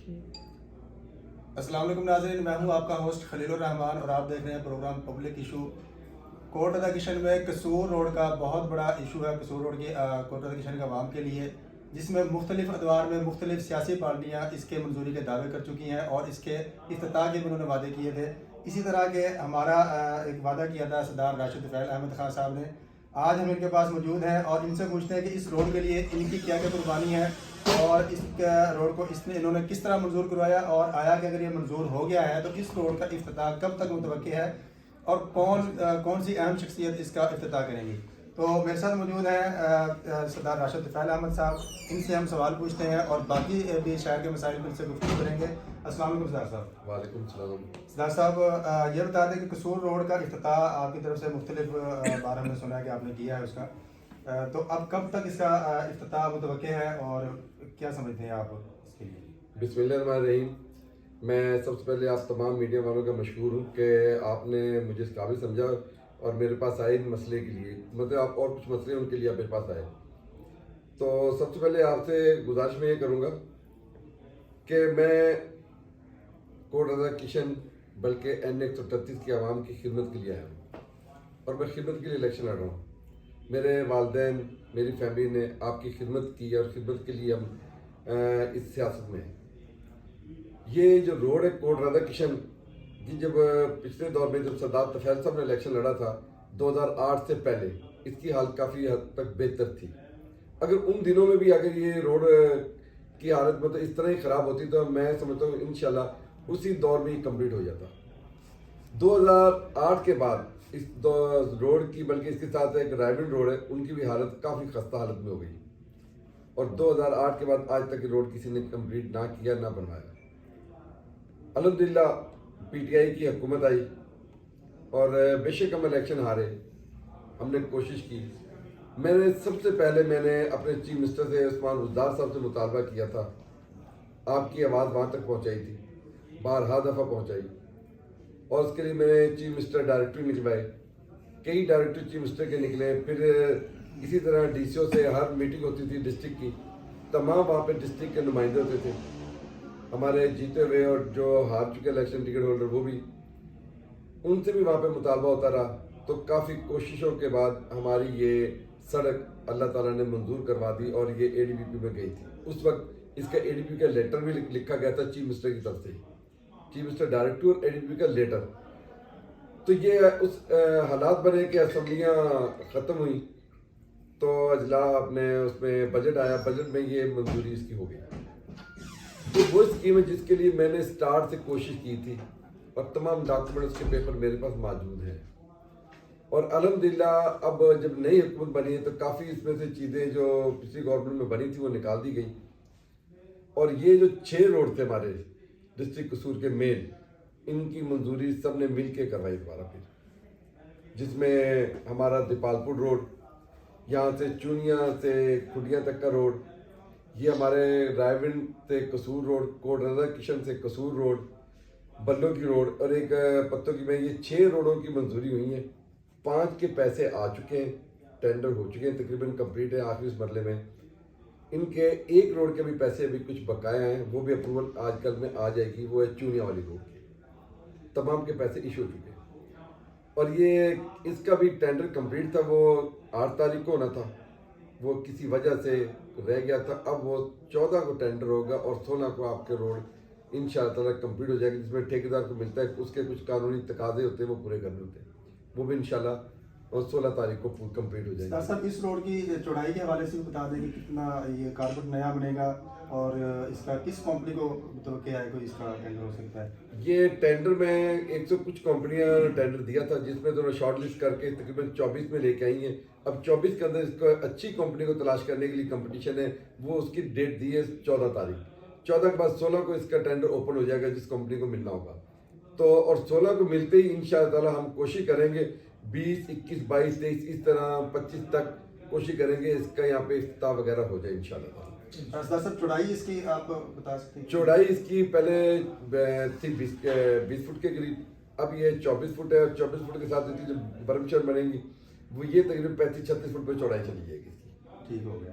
السلام علیکم ناظرین، میں ہوں آپ کا ہوسٹ خلیل الرحمان اور آپ دیکھ رہے ہیں پروگرام پبلک ایشو۔ کوٹ ادا کشن میں قصور روڈ کا بہت بڑا ایشو ہے، قصور روڈ کی کوٹ ادا کشن کے عوام کے لیے، جس میں مختلف ادوار میں مختلف سیاسی پارٹیاں اس کے منظوری کے دعوے کر چکی ہیں اور اس کے افتتاح کے بھی انہوں نے وعدے کیے تھے۔ اسی طرح کے ہمارا ایک وعدہ کیا تھا صدر راشد فیل احمد خان صاحب نے۔ آج ہم ان کے پاس موجود ہیں اور ان سے پوچھتے ہیں کہ اس روڈ کے لیے ان کی کیا کیا قربانی ہے اور اس روڈ کو انہوں نے کس طرح منظور کروایا، اور آیا کہ اگر یہ منظور ہو گیا ہے تو اس روڈ کا افتتاح کب تک متوقع ہے اور کون سی اہم شخصیت اس کا افتتاح کریں گی۔ تو میرے ساتھ موجود ہیں صدر راشد فیل احمد صاحب، ان سے ہم سوال پوچھتے ہیں اور باقی بھی شہر کے مسائل پر ان سے گفتگو کریں گے۔ السلام علیکم صدر صاحب۔ وعلیکم السلام۔ صدر صاحب، یہ بتا دیں کہ قصور روڈ کا افتتاح آپ کی طرف سے مختلف بار ہم نے سنا ہے کہ آپ نے کیا ہے اس کا، تو اب کب تک اس کا افتتاح متوقع ہے اور کیا سمجھتے ہیں آپ اس کے لیے؟ بسم اللہ الرحمن الرحیم۔ میں سب سے پہلے آپ تمام میڈیا والوں کا مشکور ہوں کہ آپ نے مجھے اس قابل سمجھا اور میرے پاس آئے ان مسئلے کے لیے، مطلب آپ اور کچھ مسئلے ان کے لیے آپ میرے پاس آئے۔ تو سب سے پہلے آپ سے گزارش میں یہ کروں گا کہ میں کوٹ ادا کشن بلکہ این 138 کی عوام کی خدمت کے لیے آیا ہوں اور میں خدمت کے لیے الیکشن لڑ رہا ہوں۔ میرے والدین، میری فیملی نے آپ کی خدمت کی اور خدمت کے لیے ہم اس سیاست میں ہیں۔ یہ جو روڈ ہے کوٹ رادا کشن، جب پچھلے دور میں جب سردار طفیل صاحب نے الیکشن لڑا تھا 2008 سے پہلے، اس کی حالت کافی حد تک بہتر تھی۔ اگر ان دنوں میں بھی اگر یہ روڈ کی حالت مطلب اس طرح ہی خراب ہوتی تو میں سمجھتا ہوں انشاءاللہ اسی دور میں ہی کمپلیٹ ہو جاتا۔ 2008 کے بعد اس روڈ کی، بلکہ اس کے ساتھ ایک رائبن روڈ ہے، ان کی بھی حالت کافی خستہ حالت میں ہو گئی اور 2008 کے بعد آج تک یہ روڈ کسی نے کمپلیٹ نہ کیا نہ بنوایا۔ الحمدللہ پی ٹی آئی کی حکومت آئی اور بے شک ہم الیکشن ہارے، ہم نے کوشش کی۔ سب سے پہلے میں نے اپنے چیف منسٹر سے عثمان بزدار صاحب سے مطالبہ کیا تھا، آپ کی آواز وہاں تک پہنچائی تھی، بارہا دفعہ پہنچائی، اور اس کے لیے میں نے چیف منسٹر ڈائریکٹری نکلوائے، کئی ڈائریکٹر چیف منسٹر کے نکلے۔ پھر اسی طرح ڈی سی او سے ہر میٹنگ ہوتی تھی ڈسٹرکٹ کی، تمام وہاں پہ ڈسٹرکٹ کے نمائندے ہوتے تھے، ہمارے جیتے ہوئے اور جو ہار چکے الیکشن ٹکٹ ہولڈر وہ بھی، ان سے بھی وہاں پہ مطالبہ ہوتا رہا۔ تو کافی کوششوں کے بعد ہماری یہ سڑک اللہ تعالیٰ نے منظور کروا دی اور یہ اے ڈی بی پی میں گئی تھی۔ اس وقت اس کا اے ڈی بی پی کا لیٹر بھی لکھا گیا تھا چیف منسٹر کی طرف سے، چیف منسٹر ڈائریکٹر اور اے ڈی بی پی کا لیٹر۔ تو یہ اس حالات بنے کہ اسمبلیاں ختم ہوئیں تو اجلاس اپنے اس میں بجٹ آیا، بجٹ میں یہ منظوری اس کی ہو گئی۔ تو وہ اسکیم ہے جس کے لیے میں نے اسٹارٹ سے کوشش کی تھی اور تمام ڈاکومنٹ اس کے پیپر میرے پاس موجود ہیں، اور الحمدللہ اب جب نئی حکومت بنی ہے تو کافی اس میں سے چیزیں جو پچھلی گورنمنٹ میں بنی تھی وہ نکال دی گئی، اور یہ جو 6 روڈ تھے ہمارے ڈسٹرکٹ قصور کے مین، ان کی منظوری سب نے مل کے کروائی دوبارہ پھر، جس میں ہمارا دیپالپور روڈ، یہاں سے چونیاں سے کھڈیاں تک کا روڈ، یہ ہمارے رائے سے قصور روڈ، کوٹ رادا کشن سے قصور روڈ، بلوں کی روڈ اور ایک پتوں کی میں، یہ 6 روڈوں کی منظوری ہوئی ہیں۔ 5 کے پیسے آ چکے ہیں، ٹینڈر ہو چکے ہیں، تقریباً کمپلیٹ ہے آخری اس مرحلے میں۔ ان کے ایک روڈ کے بھی پیسے ابھی کچھ بقایا ہیں، وہ بھی اپروول آج کل میں آ جائے گی، وہ ہے چونیا والی روڈ کی، تمام کے پیسے ایشو ہو چکے ہیں۔ اور یہ اس کا بھی ٹینڈر کمپلیٹ تھا، وہ 8 تاریخ کو ہونا تھا، وہ کسی وجہ سے رہ گیا تھا۔ اب وہ 14 کو ٹینڈر ہوگا اور 16 کو آپ کے روڈ انشاءاللہ تعالیٰ کمپلیٹ ہو جائے گی، جس میں ٹھیکیدار کو ملتا ہے، اس کے کچھ قانونی تقاضے ہوتے ہیں وہ پورے کرنے ہوتے ہیں، وہ بھی انشاءاللہ 16 تاریخ کو کمپلیٹ ہو جائے گی۔ صاحب اس روڈ کی چوڑائی کے حوالے سے بھی بتا دیں کہ کتنا یہ کارپٹ نیا بنے گا اور اس کا کس کمپنی کو متوقع ہے کوئی اس کا ٹینڈر ہو سکتا ہے؟ یہ ٹینڈر میں 100 کچھ کمپنیاں ٹینڈر دیا تھا، جس میں تو شارٹ لسٹ کر کے تقریباً 24 میں لے کے آئی ہیں۔ اب 24 کے اندر اس کو اچھی کمپنی کو تلاش کرنے کے لیے کمپٹیشن ہے، وہ اس کی ڈیٹ دی ہے 14 تاریخ، 14 کے بعد 16 کو اس کا ٹینڈر اوپن ہو جائے گا جس کمپنی کو ملنا ہوگا۔ تو اور 16 کو ملتے ہی انشاءاللہ تعالیٰ ہم کوشش کریں گے 20، 21، 22، 23 اس طرح 25 تک کوشش کریں گے اس کا یہاں پہ افتتاح وغیرہ ہو جائے انشاءاللہ تعالیٰ۔ صاحب چوڑائی اس کی آپ بتا سکتے ہیں؟ چوڑائی اس کی پہلے تھی 20 فٹ کے قریب، اب یہ 24 فٹ ہے، اور 24 فٹ کے ساتھ جو برمشر بنیں گی وہ یہ تقریباً 35-36 فٹ پہ چوڑائی چلی جائے گی اس کی۔ ٹھیک ہو گیا۔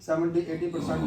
70-80%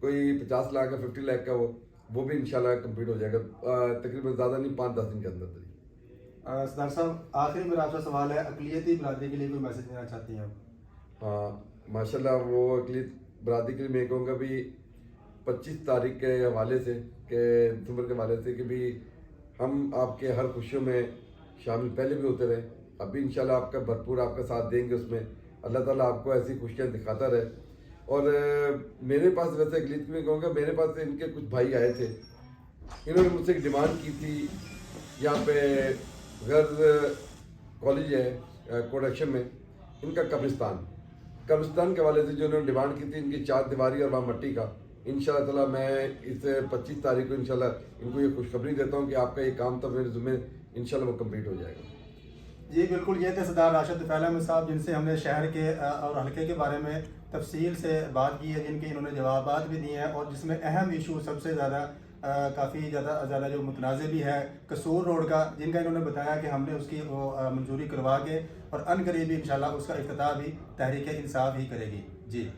کوئی 50 لاکھ کا 50 لاکھ کا وہ بھی انشاءاللہ کمپلیٹ ہو جائے گا تقریباً زیادہ نہیں 5-10 دن کے اندر. سردار صاحب آخری میرا آپ سے سوال ہے، اقلیتی برادری کے لیے کوئی میسج دینا چاہتی ہیں آپ؟ ہاں ماشاء اللہ، وہ اقلیت برادری کے لیے میں کہوں گا بھی 25 تاریخ کے حوالے سے کہ دسمبر کے حوالے سے کہ بھی ہم آپ کے ہر خوشیوں میں شامل پہلے بھی ہوتے رہے، اب بھی انشاءاللہ آپ کا بھرپور آپ کا ساتھ دیں گے اس میں. اللہ تعالیٰ آپ کو ایسی خوشیاں دکھاتا رہے. اور میرے پاس ویسے اقلیت میں کہوں گا، میرے پاس ان کے کچھ بھائی آئے تھے، انہوں نے مجھ سے ایک ڈیمانڈ کی تھی. یہاں پہ غرض کالج ہے کوڈکشن میں، ان کا قبرستان کے حوالے سے جو انہوں نے ڈیمانڈ کی تھی ان کی 4 دیواری اور وہاں مٹی کا، ان شاء اللہ تعالیٰ میں اس 25 تاریخ کو انشاءاللہ ان کو یہ خوشخبری دیتا ہوں کہ آپ کا یہ کام تو میرے ذمہ انشاءاللہ وہ کمپلیٹ ہو جائے گا. جی بالکل، یہ تھے سردار راشد طفیل احمد صاحب، جن سے ہم نے شہر کے اور حلقے کے بارے میں تفصیل سے بات کی ہے، جن کے انہوں نے جوابات بھی دیے ہیں، اور جس میں اہم ایشو سب سے زیادہ کافی زیادہ جو متنازع بھی ہے قصور روڈ کا، جن کا انہوں نے بتایا کہ ہم نے اس کی وہ منظوری کروا کے اور ان قریب انشاءاللہ اس کا افتتاح بھی تحریک انصاف ہی کرے گی. جی